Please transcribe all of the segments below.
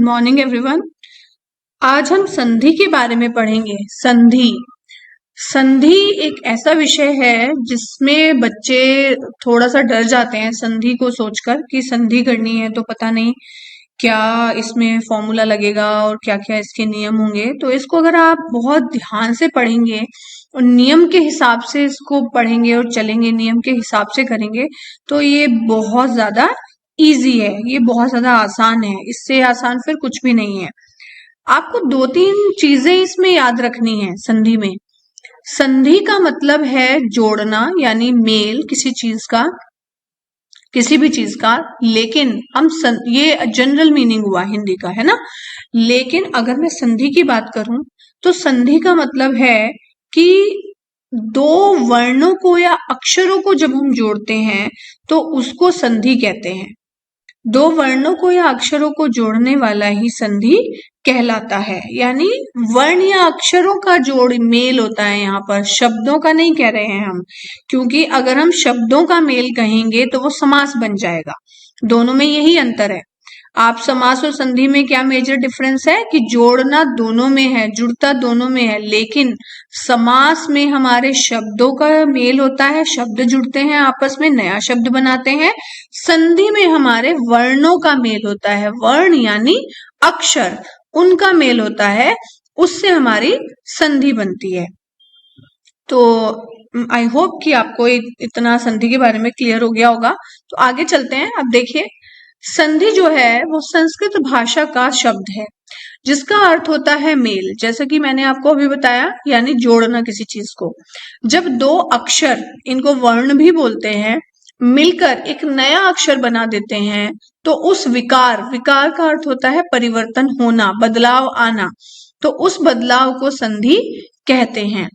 Morning everyone. आज हम संधि के बारे में पढ़ेंगे। संधि संधि एक ऐसा विषय है जिसमें बच्चे थोड़ा सा डर जाते हैं संधि को सोचकर कि संधि करनी है तो पता नहीं क्या इसमें फॉर्मूला लगेगा और क्या क्या इसके नियम होंगे। तो इसको अगर आप बहुत ध्यान से पढ़ेंगे और नियम के हिसाब से इसको पढ़ेंगे और चलेंगे, नियम के हिसाब से करेंगे तो ये बहुत ज्यादा इजी है, ये बहुत ज्यादा आसान है। इससे आसान फिर कुछ भी नहीं है। आपको दो तीन चीजें इसमें याद रखनी है। संधि में संधि का मतलब है जोड़ना, यानी मेल किसी चीज का, किसी भी चीज का। लेकिन ये जनरल मीनिंग हुआ हिंदी का, है ना। लेकिन अगर मैं संधि की बात करूं तो संधि का मतलब है कि दो वर्णों को या अक्षरों को जब हम जोड़ते हैं तो उसको संधि कहते हैं। दो वर्णों को या अक्षरों को जोड़ने वाला ही संधि कहलाता है। यानी वर्ण या अक्षरों का जोड़ मेल होता है, यहाँ पर शब्दों का नहीं कह रहे हैं हम, क्योंकि अगर हम शब्दों का मेल कहेंगे तो वो समास बन जाएगा। दोनों में यही अंतर है। आप समास और संधि में क्या मेजर डिफरेंस है कि जोड़ना दोनों में है, जुड़ता दोनों में है। लेकिन समास में हमारे शब्दों का मेल होता है, शब्द जुड़ते हैं आपस में, नया शब्द बनाते हैं। संधि में हमारे वर्णों का मेल होता है, वर्ण यानी अक्षर, उनका मेल होता है, उससे हमारी संधि बनती है। तो आई होप कि आपको इतना संधि के बारे में क्लियर हो गया होगा। तो आगे चलते हैं। अब देखिए, संधि जो है वो संस्कृत भाषा का शब्द है जिसका अर्थ होता है मेल, जैसा कि मैंने आपको अभी बताया, यानी जोड़ना किसी चीज को। जब दो अक्षर, इनको वर्ण भी बोलते हैं, मिलकर एक नया अक्षर बना देते हैं तो उस विकार का अर्थ होता है परिवर्तन होना, बदलाव आना, तो उस बदलाव को संधि कहते हैं।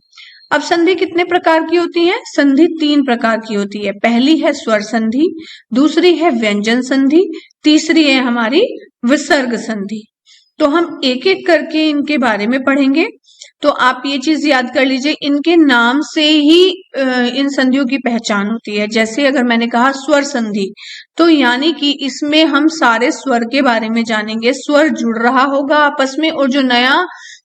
अब संधि कितने प्रकार की होती है? संधि तीन प्रकार की होती है। पहली है स्वर संधि, दूसरी है व्यंजन संधि, तीसरी है हमारी विसर्ग संधि। तो हम एक एक करके इनके बारे में पढ़ेंगे। तो आप ये चीज याद कर लीजिए, इनके नाम से ही इन संधियों की पहचान होती है। जैसे अगर मैंने कहा स्वर संधि, तो यानी कि इसमें हम सारे स्वर के बारे में जानेंगे। स्वर जुड़ रहा होगा आपस में और जो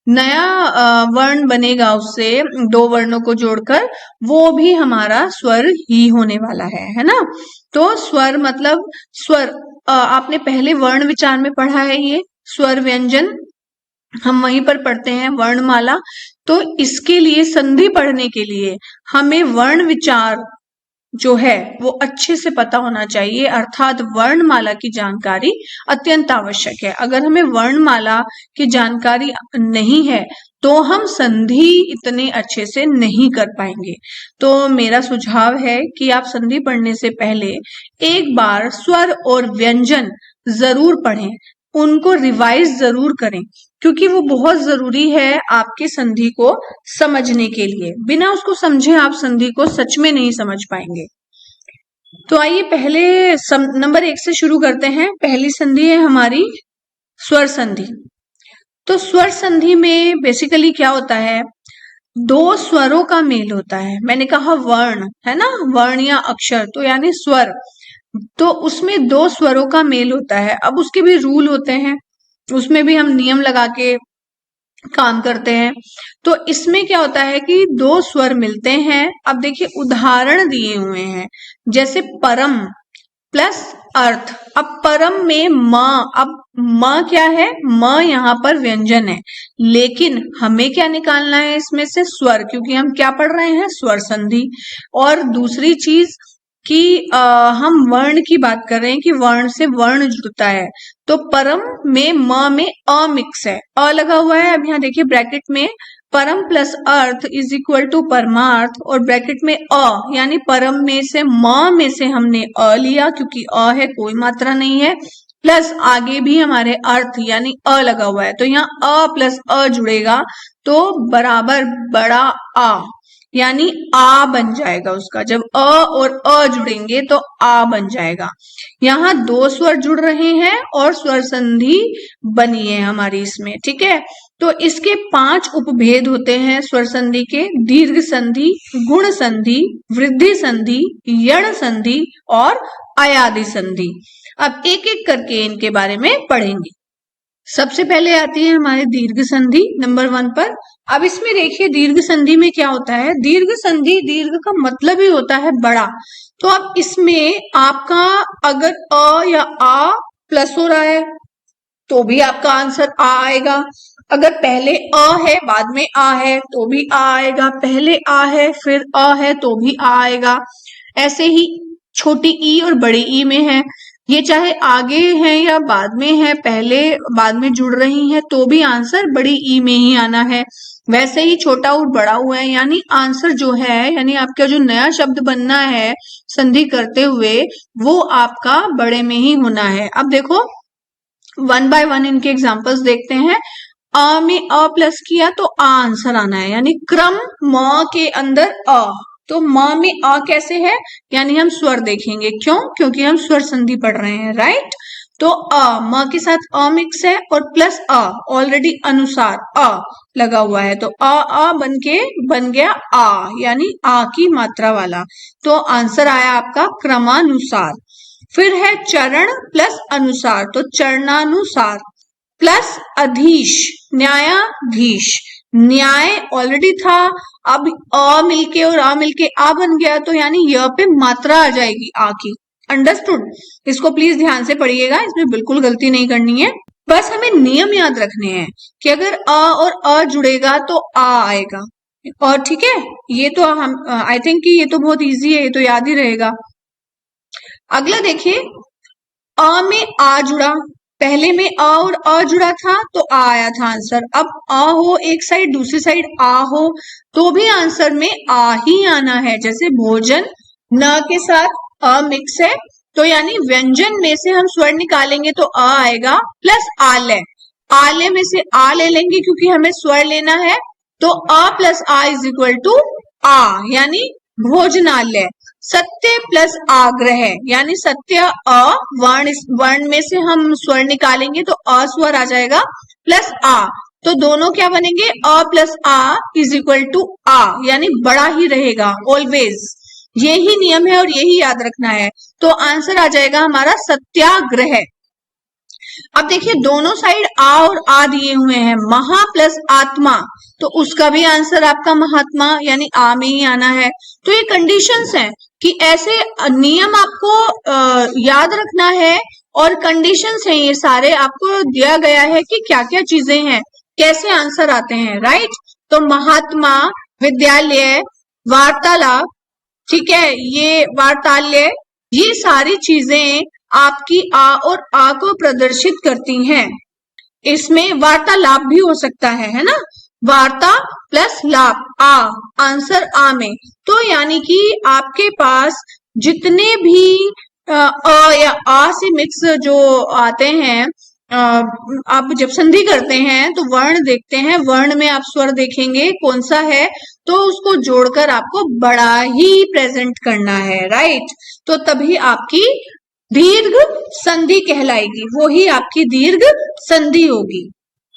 नया वर्ण बनेगा उससे दो वर्णों को जोड़कर, वो भी हमारा स्वर ही होने वाला है ना। तो स्वर मतलब स्वर, आपने पहले वर्ण विचार में पढ़ा है, ये स्वर व्यंजन हम वहीं पर पढ़ते हैं, वर्णमाला। तो इसके लिए संधि पढ़ने के लिए हमें वर्ण विचार जो है वो अच्छे से पता होना चाहिए, अर्थात वर्णमाला की जानकारी अत्यंत आवश्यक है। अगर हमें वर्णमाला की जानकारी नहीं है तो हम संधि इतने अच्छे से नहीं कर पाएंगे। तो मेरा सुझाव है कि आप संधि पढ़ने से पहले एक बार स्वर और व्यंजन जरूर पढ़ें, उनको रिवाइज जरूर करें, क्योंकि वो बहुत जरूरी है आपके संधि को समझने के लिए। बिना उसको समझे आप संधि को सच में नहीं समझ पाएंगे। तो आइए पहले नंबर 1 से शुरू करते हैं। पहली संधि है हमारी स्वर संधि। तो स्वर संधि में बेसिकली क्या होता है, दो स्वरों का मेल होता है। मैंने कहा वर्ण, है ना, वर्ण या अक्षर, तो यानी स्वर, तो उसमें दो स्वरों का मेल होता है। अब उसके भी रूल होते हैं, उसमें भी हम नियम लगा के काम करते हैं। तो इसमें क्या होता है कि दो स्वर मिलते हैं। अब देखिए उदाहरण दिए हुए हैं, जैसे परम प्लस अर्थ। अब परम में म, अब म क्या है, म यहाँ पर व्यंजन है, लेकिन हमें क्या निकालना है इसमें से, स्वर, क्योंकि हम क्या पढ़ रहे हैं, स्वर संधि। और दूसरी चीज कि हम वर्ण की बात कर रहे हैं कि वर्ण से वर्ण जुड़ता है। तो परम में म में अ मिक्स है, अ लगा हुआ है। अब यहाँ देखिए ब्रैकेट में परम प्लस अर्थ इज इक्वल टू परमार्थ, और ब्रैकेट में अ, यानी परम में से म में से हमने अ लिया, क्योंकि अ है, कोई मात्रा नहीं है, प्लस आगे भी हमारे अर्थ यानी अ लगा हुआ है। तो यहाँ अ प्लस अ जुड़ेगा तो बराबर बड़ा आ, यानी आ बन जाएगा उसका। जब अ और अ जुड़ेंगे तो आ बन जाएगा। यहाँ दो स्वर जुड़ रहे हैं और स्वर संधि बनी है हमारी इसमें, ठीक है। तो इसके 5 उपभेद होते हैं स्वर संधि के: दीर्घ संधि, गुण संधि, वृद्धि संधि, यण संधि और अयादि संधि। अब एक एक करके इनके बारे में पढ़ेंगे। सबसे पहले आती है हमारी दीर्घ संधि नंबर 1 पर। अब इसमें देखिए दीर्घ संधि में क्या होता है, दीर्घ संधि, दीर्घ का मतलब ही होता है बड़ा। तो अब इसमें आपका अगर अ या आ प्लस हो रहा है तो भी आपका आंसर आ आएगा। अगर पहले अ है बाद में आ है तो भी आ आएगा, पहले आ है फिर अ है तो भी आ आएगा। ऐसे ही छोटी ई और बड़ी ई में है, ये चाहे आगे है या बाद में है, पहले बाद में जुड़ रही है तो भी आंसर बड़ी ई में ही आना है। वैसे ही छोटा और बड़ा हुआ है, यानी आंसर जो है, यानी आपका जो नया शब्द बनना है संधि करते हुए, वो आपका बड़े में ही होना है। अब देखो 1 बाय 1 इनके एग्जांपल्स देखते हैं। अ में अ प्लस किया तो आ आंसर आना है, यानी क्रम म के अंदर अ। तो म में अ कैसे है, यानी हम स्वर देखेंगे, क्यों, क्योंकि हम स्वर संधि पढ़ रहे हैं, राइट। तो अ, म के साथ अ मिक्स है और प्लस अ, ऑलरेडी अनुसार अ लगा हुआ है, तो अ बन गया आ, यानी आ की मात्रा वाला। तो आंसर आया आपका क्रमानुसार। फिर है चरण प्लस अनुसार, तो चरणानुसार प्लस अधीश, न्यायाधीश। न्याय ऑलरेडी था, अब अ मिलके और आ मिलके आ बन गया, तो यानी य पे मात्रा आ जाएगी आ की। अंडरस्टूड। इसको प्लीज ध्यान से पढ़िएगा, इसमें बिल्कुल गलती नहीं करनी है। बस हमें नियम याद रखने हैं कि अगर अ और अ जुड़ेगा तो आ आएगा। और ठीक है, ये तो हम आई थिंक कि ये तो बहुत इजी है, ये तो याद ही रहेगा। अगला देखिए, अ में आ जुड़ा, पहले में अ और अ जुड़ा था तो आ आया था आंसर। अब अ हो एक साइड, दूसरी साइड आ हो तो भी आंसर में आ ही आना है। जैसे भोजन, न के साथ अ मिक्स है, तो यानी व्यंजन में से हम स्वर निकालेंगे तो अ आएगा, प्लस आलय। आलय में से आ ले लेंगे क्योंकि हमें स्वर लेना है, तो अ प्लस आ इज इक्वल टू आ, यानी भोजनालय। सत्य प्लस आग्रह, यानी सत्य अ, वर्ण में से हम स्वर निकालेंगे तो अ स्वर आ जाएगा, प्लस आ, तो दोनों क्या बनेंगे, अ प्लस आ इज इक्वल टू आ, यानी बड़ा ही रहेगा ऑलवेज। यही नियम है और यही याद रखना है। तो आंसर आ जाएगा हमारा सत्याग्रह। अब देखिए दोनों साइड आ और आ दिए हुए हैं, महा प्लस आत्मा, तो उसका भी आंसर आपका महात्मा, यानी आ में ही आना है। तो ये कंडीशंस हैं कि ऐसे नियम आपको याद रखना है, और कंडीशंस हैं ये सारे, आपको दिया गया है कि क्या क्या चीजें हैं, कैसे आंसर आते हैं, राइट। तो महात्मा, विद्यालय, वार्तालाप, ठीक है, ये वार्ताल्य, ये सारी चीजें आपकी आ और आ को प्रदर्शित करती हैं। इसमें वार्तालाप भी हो सकता है ना, वार्ता प्लस लाप आ, आंसर आ में। तो यानी कि आपके पास जितने भी अ या आ से मिक्स जो आते हैं, आप जब संधि करते हैं तो वर्ण देखते हैं, वर्ण में आप स्वर देखेंगे कौन सा है, तो उसको जोड़कर आपको बड़ा ही प्रेजेंट करना है, राइट। तो तभी आपकी दीर्घ संधि कहलाएगी, वो ही आपकी दीर्घ संधि होगी।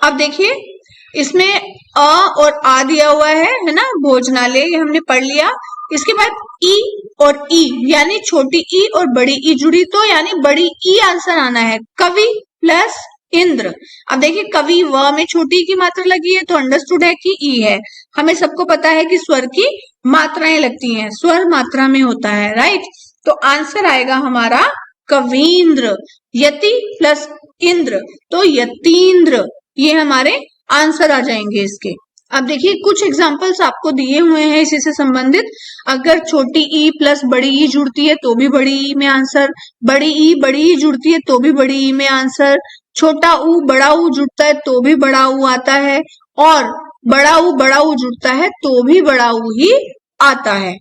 अब देखिए इसमें अ और आ दिया हुआ है ना, भोजनालय, ये हमने पढ़ लिया। इसके बाद ई और ई, यानी छोटी ई और बड़ी ई जुड़ी, तो यानी बड़ी ई आंसर आना है। कवि प्लस इंद्र। अब देखिए कवि व में छोटी की मात्रा लगी है तो अंडरस्टूड है कि ई है। हमें सबको पता है कि स्वर की मात्राएं लगती हैं, स्वर मात्रा में होता है, राइट। तो आंसर आएगा हमारा कवींद्र। यति प्लस इंद्र, तो यतीन्द्र, ये हमारे आंसर आ जाएंगे इसके। अब देखिए कुछ एग्जांपल्स आपको दिए हुए हैं इसी से संबंधित। अगर छोटी ई प्लस बड़ी ई जुड़ती है तो भी बड़ी ई में आंसर, बड़ी ई जुड़ती है तो भी बड़ी ई में आंसर, छोटा ऊ बड़ा ऊ जुड़ता है तो भी बड़ा ऊ आता है, और बड़ा ऊ जुड़ता है तो भी बड़ा ऊ ही आता है।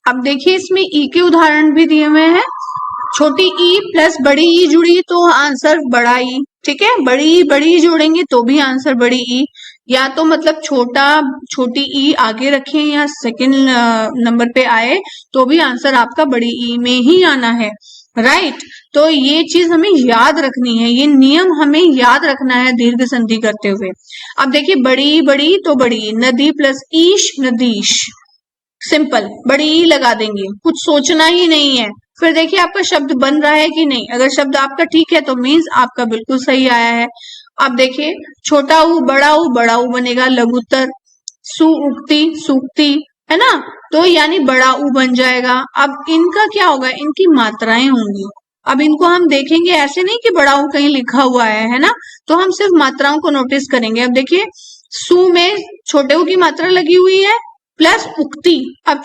अब देखिए इसमें ई के उदाहरण भी दिए हुए हैं। छोटी ई प्लस बड़ी ई जुड़ी तो आंसर बड़ा ई, ठीक है, बड़ी ई जोड़ेंगे तो भी आंसर बड़ी ई, या तो मतलब छोटी ई आगे रखें या सेकंड नंबर पे आए तो भी आंसर आपका बड़ी ई में ही आना है, राइट। तो ये चीज हमें याद रखनी है, ये नियम हमें याद रखना है दीर्घ संधि करते हुए। अब देखिए बड़ी तो बड़ी, नदी प्लस ईश नदीश, सिंपल, बड़ी ई लगा देंगे, कुछ सोचना ही नहीं है। फिर देखिए आपका शब्द बन रहा है कि नहीं, अगर शब्द आपका ठीक है तो मीन्स आपका बिल्कुल सही आया है। अब देखिए, छोटा ऊ बड़ा ऊ, बड़ा ऊ बनेगा लघुत्तर, सु उक्ति सूक्ति, है ना, तो यानी बड़ा ऊ बन जाएगा। अब इनका क्या होगा, इनकी मात्राएं होंगी। अब इनको हम देखेंगे, ऐसे नहीं कि बड़ा ऊ कहीं लिखा हुआ है ना, तो हम सिर्फ मात्राओं को नोटिस करेंगे। अब देखिए, सु में छोटे ऊ की मात्रा लगी हुई है प्लस उक्ति। अब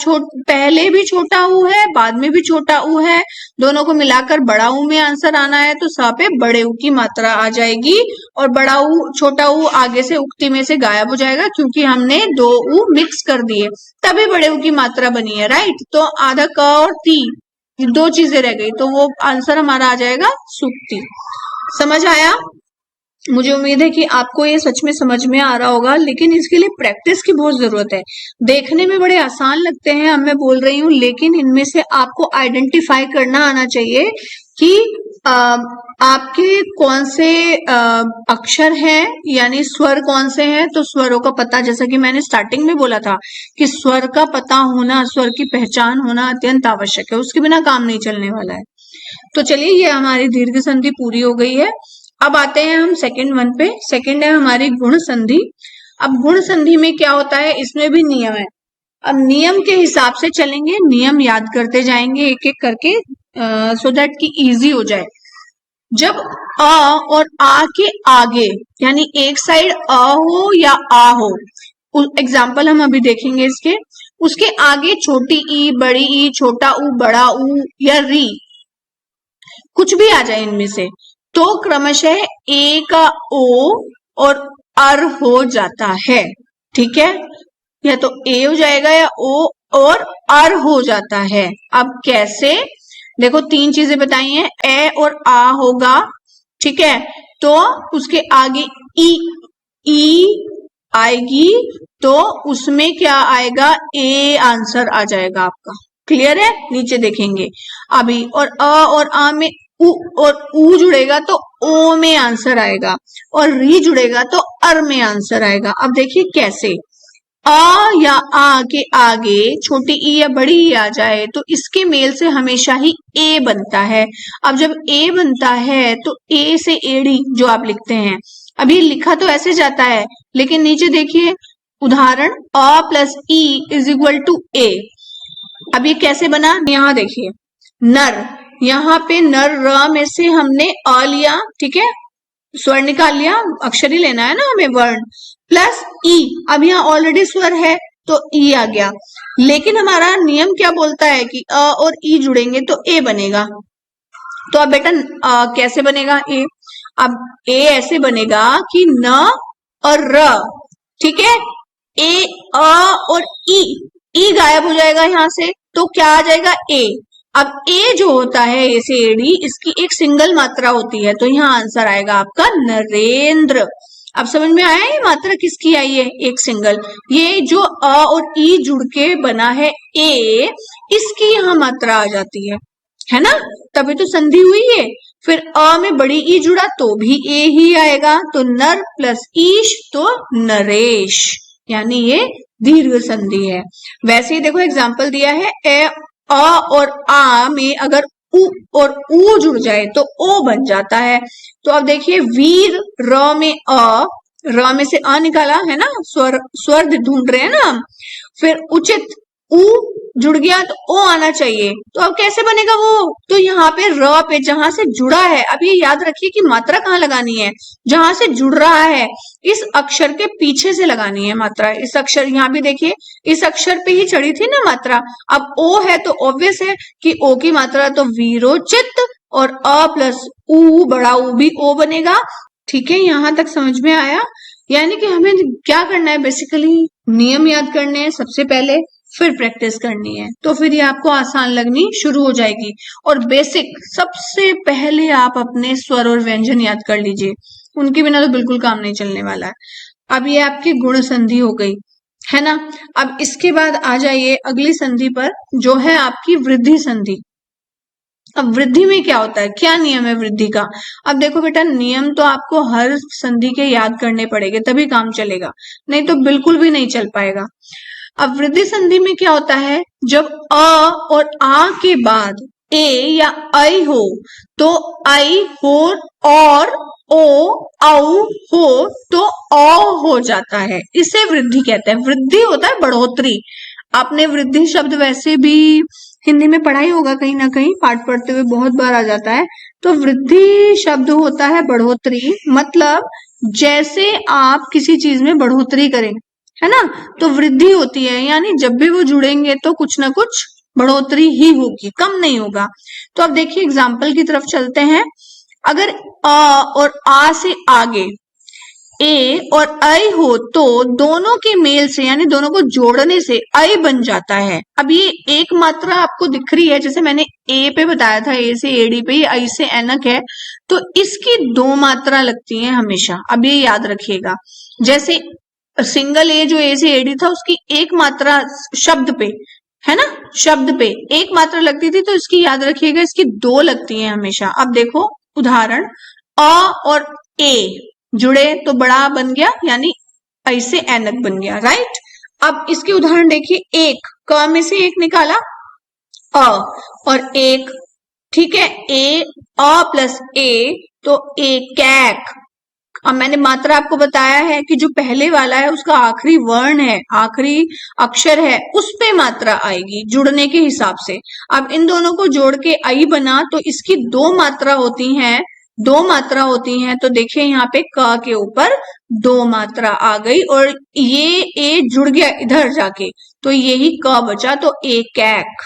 पहले भी छोटा ऊ है, बाद में भी छोटा ऊ है, दोनों को मिलाकर बड़ा ऊ में आंसर आना है, तो सा पे बड़े ऊ की मात्रा आ जाएगी और बड़ा ऊ छोटा ऊ आगे से उक्ति में से गायब हो जाएगा, क्योंकि हमने दो ऊ मिक्स कर दिए, तभी बड़े ऊ की मात्रा बनी है, राइट। तो आधा क और ती, ये दो चीजें रह गई, तो वो आंसर हमारा आ जाएगा सुक्ति। समझ आया? मुझे उम्मीद है कि आपको ये सच में समझ में आ रहा होगा, लेकिन इसके लिए प्रैक्टिस की बहुत जरूरत है। देखने में बड़े आसान लगते हैं, अब मैं बोल रही हूँ, लेकिन इनमें से आपको आइडेंटिफाई करना आना चाहिए कि आपके कौन से अक्षर हैं, यानी स्वर कौन से हैं। तो स्वरों का पता, जैसा कि मैंने स्टार्टिंग में बोला था कि स्वर का पता होना, स्वर की पहचान होना अत्यंत आवश्यक है, उसके बिना काम नहीं चलने वाला है। तो चलिए, ये हमारी दीर्घ संधि पूरी हो गई है। अब आते हैं हम सेकंड वन पे। सेकंड है हमारी गुण संधि। अब गुण संधि में क्या होता है, इसमें भी नियम है। अब नियम के हिसाब से चलेंगे, नियम याद करते जाएंगे एक एक करके, सो दैट कि इजी हो जाए। जब अ और आ के आगे, यानी एक साइड अ हो या आ हो, एग्जाम्पल हम अभी देखेंगे इसके, उसके आगे छोटी ई, बड़ी ई, छोटा ऊ, बड़ा ऊ या री, कुछ भी आ जाए इनमें से, तो क्रमशः ए का ओ और अर हो जाता है। ठीक है, या तो ए हो जाएगा या ओ और अर हो जाता है। अब कैसे, देखो तीन चीजें बताई हैं, ए और आ होगा, ठीक है, तो उसके आगे ई आएगी, तो उसमें क्या आएगा, ए आंसर आ जाएगा आपका। क्लियर है? नीचे देखेंगे अभी, और अ और आ में उ और ऊ जुड़ेगा तो ओ में आंसर आएगा, और री जुड़ेगा तो अर में आंसर आएगा। अब देखिए कैसे, आ या आ के आगे छोटी ई या बड़ी ई आ जाए तो इसके मेल से हमेशा ही ए बनता है। अब जब ए बनता है तो ए से एड़ी जो आप लिखते हैं, अभी लिखा तो ऐसे जाता है, लेकिन नीचे देखिए उदाहरण, अ प्लस ई इज इक्वल टू ए। अब ये कैसे बना, यहाँ देखिए, नर, यहाँ पे नर र में से हमने अ लिया, ठीक है, स्वर निकाल लिया, अक्षर ही लेना है ना हमें, वर्ण, प्लस ई। अब यहाँ ऑलरेडी स्वर है तो ई आ गया, लेकिन हमारा नियम क्या बोलता है कि अ और ई जुड़ेंगे तो ए बनेगा। तो अब बेटा कैसे बनेगा ए, अब ए ऐसे बनेगा कि न और र, ठीक है, ए अ और ई गायब हो जाएगा यहाँ से, तो क्या आ जाएगा, ए। अब ए जो होता है, ए से एडी, इसकी एक सिंगल मात्रा होती है, तो यहाँ आंसर आएगा आपका नरेंद्र। अब समझ में आया ये मात्रा किसकी आई है, एक सिंगल। ये जो अ और ई जुड़ के बना है ए, इसकी यहाँ मात्रा आ जाती है ना, तभी तो संधि हुई है। फिर अ में बड़ी ई जुड़ा तो भी ए ही आएगा, तो नर प्लस ईश तो नरेश, यानी ये दीर्घ संधि है। वैसे ही देखो एग्जाम्पल दिया है, अ और आ में अगर उ और ऊ जुड़ जाए तो ओ बन जाता है। तो अब देखिए, वीर, र में अ, र में से अ निकाला है ना, स्वर ढूंढ रहे हैं ना हम। फिर उचित, ऊ जुड़ गया तो ओ आना चाहिए, तो अब कैसे बनेगा वो, तो यहाँ पे र पे जहां से जुड़ा है, अब ये याद रखिए कि मात्रा कहाँ लगानी है, जहां से जुड़ रहा है इस अक्षर के पीछे से लगानी है मात्रा। इस अक्षर, यहाँ भी देखिए इस अक्षर पे ही चढ़ी थी ना मात्रा। अब ओ है तो ऑब्वियस है कि ओ की मात्रा तो वीरोचित, और अ प्लस ऊ, बड़ा ऊ भी ओ बनेगा। ठीक है, यहां तक समझ में आया? यानी कि हमें क्या करना है, बेसिकली नियम याद करने हैं सबसे पहले, फिर प्रैक्टिस करनी है, तो फिर ये आपको आसान लगनी शुरू हो जाएगी। और बेसिक सबसे पहले आप अपने स्वर और व्यंजन याद कर लीजिए, उनके बिना तो बिल्कुल काम नहीं चलने वाला है। अब ये आपकी गुण संधि हो गई, है ना। अब इसके बाद आ जाइए अगली संधि पर, जो है आपकी वृद्धि संधि। अब वृद्धि में क्या होता है, क्या नियम है वृद्धि का। अब देखो बेटा, नियम तो आपको हर संधि के याद करने पड़ेंगे, तभी काम चलेगा, नहीं तो बिल्कुल भी नहीं चल पाएगा। अब वृद्धि संधि में क्या होता है, जब अ और आ के बाद ए या ऐ हो तो ऐ हो, और ओ औ हो तो औ हो जाता है, इसे वृद्धि कहते हैं। वृद्धि होता है बढ़ोतरी। आपने वृद्धि शब्द वैसे भी हिंदी में पढ़ा ही होगा, कहीं ना कहीं पाठ पढ़ते हुए बहुत बार आ जाता है। तो वृद्धि शब्द होता है बढ़ोतरी, मतलब जैसे आप किसी चीज में बढ़ोतरी करें, है ना, तो वृद्धि होती है, यानी जब भी वो जुड़ेंगे तो कुछ ना कुछ बढ़ोतरी ही होगी, कम नहीं होगा। तो अब देखिए एग्जाम्पल की तरफ चलते हैं। अगर अ और आ से आगे ए और ऐ हो तो दोनों के मेल से, यानी दोनों को जोड़ने से ऐ बन जाता है। अब ये एक मात्रा आपको दिख रही है, जैसे मैंने ए पे बताया था, ए से एडी पे, ये ऐ से एनक है, तो इसकी दो मात्रा लगती है हमेशा। अब ये याद रखिएगा, जैसे सिंगल ए जो ए से एडी था उसकी एक मात्रा शब्द पे, है ना, शब्द पे एक मात्रा लगती थी, तो इसकी याद रखिएगा इसकी दो लगती है हमेशा। अब देखो उदाहरण, अ और ए जुड़े तो बड़ा बन गया, यानी ऐसे ऐनक बन गया, राइट। अब इसके उदाहरण देखिए, एक क में से एक निकाला अ और एक, ठीक है, ए अ प्लस ए तो एकैक। अब मैंने मात्रा आपको बताया है कि जो पहले वाला है उसका आखिरी वर्ण है, आखिरी अक्षर है, उस पे मात्रा आएगी जुड़ने के हिसाब से। अब इन दोनों को जोड़ के आई बना, तो इसकी दो मात्रा होती हैं, दो मात्रा होती हैं। तो देखिए यहाँ पे क के ऊपर दो मात्रा आ गई, और ये ए जुड़ गया इधर जाके, तो यही क बचा, तो एकैक,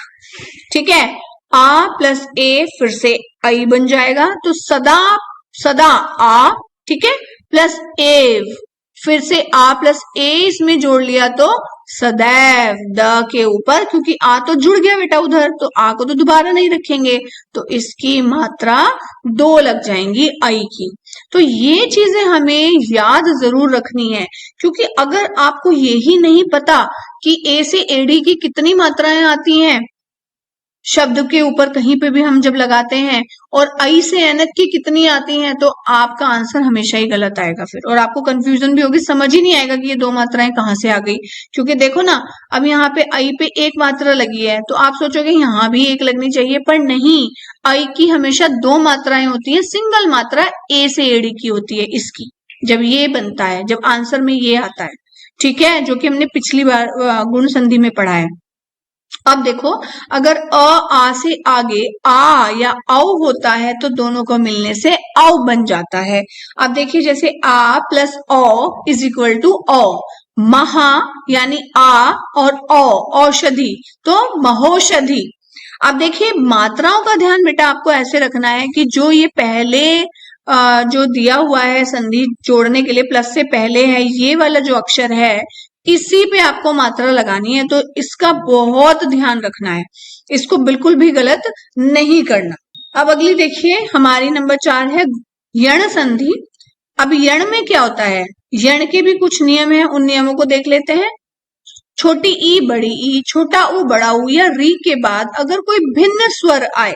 ठीक है। आ प्लस ए फिर से आई बन जाएगा, तो सदा सदा आ, ठीक है, प्लस एव, फिर से आ प्लस ए इसमें जोड़ लिया तो सदैव, द के ऊपर, क्योंकि आ तो जुड़ गया बेटा उधर, तो आ को तो दोबारा नहीं रखेंगे, तो इसकी मात्रा दो लग जाएंगी आई की। तो ये चीजें हमें याद जरूर रखनी है, क्योंकि अगर आपको यही नहीं पता कि ए से एडी की कितनी मात्राएं आती हैं शब्द के ऊपर कहीं पे भी हम जब लगाते हैं, और आई से एनक की कितनी आती हैं, तो आपका आंसर हमेशा ही गलत आएगा फिर, और आपको कंफ्यूजन भी होगी, समझ ही नहीं आएगा कि ये दो मात्राएं कहाँ से आ गई। क्योंकि देखो ना, अब यहाँ पे आई पे एक मात्रा लगी है, तो आप सोचोगे यहाँ भी एक लगनी चाहिए, पर नहीं, आई की हमेशा दो मात्राएं होती है, सिंगल मात्रा ए से एडी की होती है इसकी, जब ये बनता है, जब आंसर में ये आता है, ठीक है, जो कि हमने पिछली बार गुण संधि में पढ़ा है। अब देखो, अगर आ से आगे आ या औ होता है तो दोनों को मिलने से औ बन जाता है। अब देखिए, जैसे आ प्लस औ इज इक्वल टू औ, महा यानी आ और औ औषधि तो महोषधि। अब देखिए मात्राओं का ध्यान बेटा आपको ऐसे रखना है कि जो ये पहले जो दिया हुआ है संधि जोड़ने के लिए प्लस से पहले है, ये वाला जो अक्षर है, इसी पे आपको मात्रा लगानी है, तो इसका बहुत ध्यान रखना है, इसको बिल्कुल भी गलत नहीं करना। अब अगली देखिए, हमारी नंबर 4 है यण संधि। अब यण में क्या होता है, यण के भी कुछ नियम है, उन नियमों को देख लेते हैं। छोटी ई बड़ी ई, छोटा ऊ बड़ा ऊ, या री के बाद अगर कोई भिन्न स्वर आए,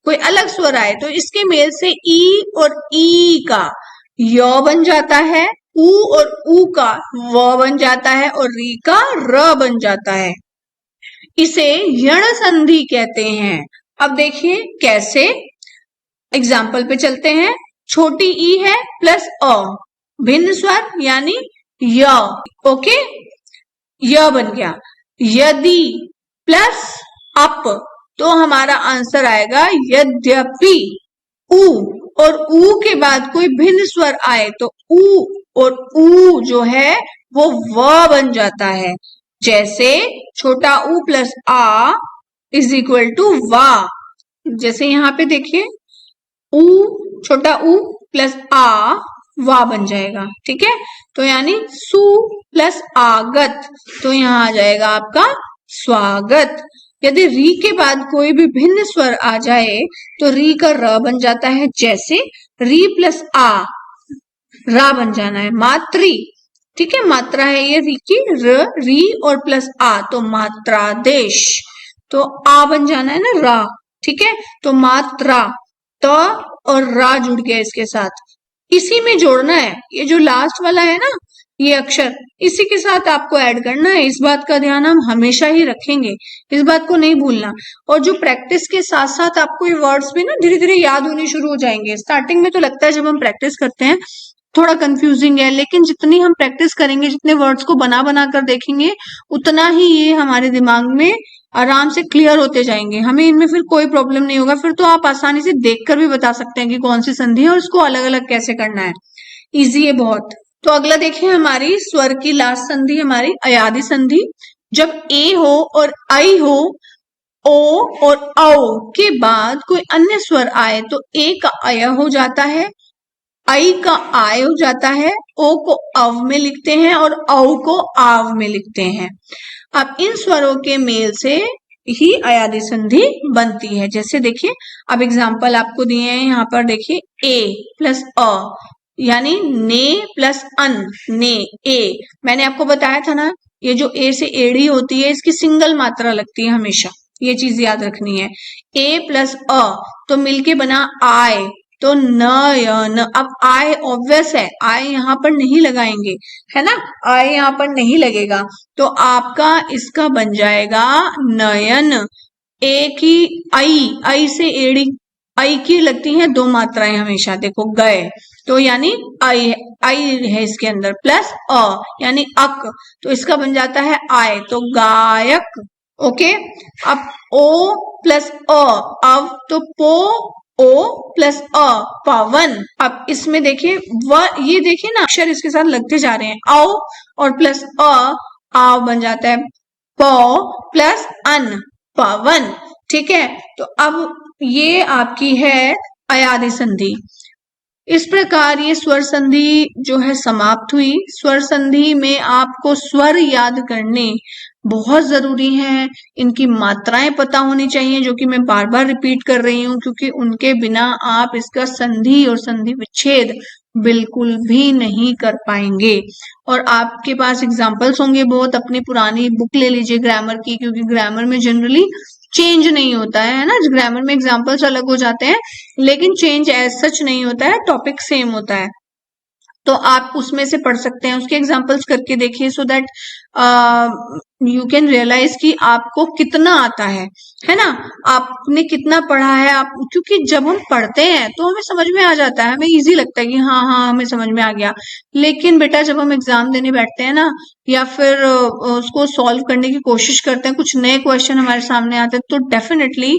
कोई अलग स्वर आए, तो इसके मेल से ई और ई का य बन जाता है, ऊ और ऊ का व बन जाता है, और री का र बन जाता है। इसे यण संधि कहते हैं। अब देखिए कैसे, एग्जाम्पल पे चलते हैं। छोटी ई है प्लस अ, भिन्न स्वर यानी य, ओके, य बन गया। यदि प्लस अप, तो हमारा आंसर आएगा यद्यपि। ऊ और ऊ के बाद कोई भिन्न स्वर आए तो ऊ और ऊ जो है वो व बन जाता है। जैसे छोटा ऊ प्लस आ इज इक्वल टू वा। जैसे यहाँ पे देखिए, ऊ छोटा ऊ प्लस आ वा बन जाएगा, ठीक है। तो यानी सु प्लस आगत, तो यहाँ आ जाएगा आपका स्वागत। यदि री के बाद कोई भी भिन्न स्वर आ जाए तो री का र बन जाता है, जैसे री प्लस आ, रा बन जाना है। मात्री, ठीक है, मात्रा है ये री की, र री और प्लस आ तो मात्रादेश, तो आ बन जाना है ना रा, ठीक है। तो मात्रा, तो और रा जुड़ गया इसके साथ, इसी में जोड़ना है। ये जो लास्ट वाला है ना, ये अक्षर इसी के साथ आपको ऐड करना है। इस बात का ध्यान हम हमेशा ही रखेंगे, इस बात को नहीं भूलना। और जो प्रैक्टिस के साथ साथ आपको ये वर्ड्स भी ना धीरे धीरे याद होने शुरू हो जाएंगे। स्टार्टिंग में तो लगता है जब हम प्रैक्टिस करते हैं थोड़ा कंफ्यूजिंग है, लेकिन जितनी हम प्रैक्टिस करेंगे, जितने वर्ड्स को बना बना कर देखेंगे, उतना ही ये हमारे दिमाग में आराम से क्लियर होते जाएंगे। हमें इनमें फिर कोई प्रॉब्लम नहीं होगा। फिर तो आप आसानी से देखकर भी बता सकते हैं कि कौन सी संधि है और इसको अलग अलग कैसे करना है। इजी है बहुत। तो अगला देखिए, हमारी स्वर की लास्ट संधि हमारी अयादि संधि। जब ए हो और आई हो, ओ और औ के बाद कोई अन्य स्वर आए तो ए का अय हो जाता है, आई का आय हो जाता है, ओ को अव में लिखते हैं और औ को आव में लिखते हैं। अब इन स्वरों के मेल से ही अयादि संधि बनती है। जैसे देखिए, अब एग्जाम्पल आपको दिए हैं यहाँ पर, देखिए ए प्लस अ यानी ने प्लस अन, ने ए। मैंने आपको बताया था ना, ये जो ए से एड़ी होती है इसकी सिंगल मात्रा लगती है हमेशा, ये चीज याद रखनी है। ए प्लस अ तो मिलके बना आय, तो नयन। अब आय ऑब्वियस है, आय यहाँ पर नहीं लगाएंगे, है ना, आय यहाँ पर नहीं लगेगा, तो आपका इसका बन जाएगा नयन। ए की आई से एड़ी, आई की लगती हैं दो मात्राएं हमेशा, देखो गए, तो यानी आई है इसके अंदर, प्लस अ यानी अक, तो इसका बन जाता है आय, तो गायक। ओके, अब ओ प्लस अ, अब तो पो, ओ प्लस अ, पवन। अब इसमें देखिए ये देखिए ना, अक्षर इसके साथ लगते जा रहे हैं, औ और प्लस अ, आव बन जाता है, प प्लस अन, पवन। ठीक है, तो अब ये आपकी है अयादि संधि। इस प्रकार ये स्वर संधि जो है समाप्त हुई। स्वर संधि में आपको स्वर याद करने बहुत जरूरी है, इनकी मात्राएं पता होनी चाहिए, जो कि मैं बार बार रिपीट कर रही हूँ, क्योंकि उनके बिना आप इसका संधि और संधि विच्छेद बिल्कुल भी नहीं कर पाएंगे। और आपके पास एग्जाम्पल्स होंगे बहुत, अपनी पुरानी बुक ले लीजिए ग्रामर की, क्योंकि ग्रामर में जनरली चेंज नहीं होता है ना, ग्रामर में एग्जाम्पल्स अलग हो जाते हैं लेकिन चेंज एज सच नहीं होता है, टॉपिक सेम होता है। तो आप उसमें से पढ़ सकते हैं, उसके एग्जाम्पल्स करके देखिए, so that you can realise कि आपको कितना आता है ना, आपने कितना पढ़ा है। आप क्योंकि जब हम पढ़ते हैं तो हमें समझ में आ जाता है, हमें इजी लगता है कि हाँ हाँ हमें समझ में आ गया, लेकिन बेटा जब हम एग्जाम देने बैठते हैं ना, या फिर उसको सॉल्व करने की कोशिश करते हैं, कुछ नए क्वेश्चन हमारे सामने आते हैं, तो डेफिनेटली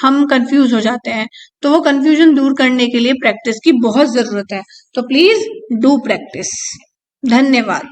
हम कंफ्यूज हो जाते हैं। तो वो कंफ्यूजन दूर करने के लिए प्रैक्टिस की बहुत जरूरत है। तो प्लीज डू प्रैक्टिस। धन्यवाद।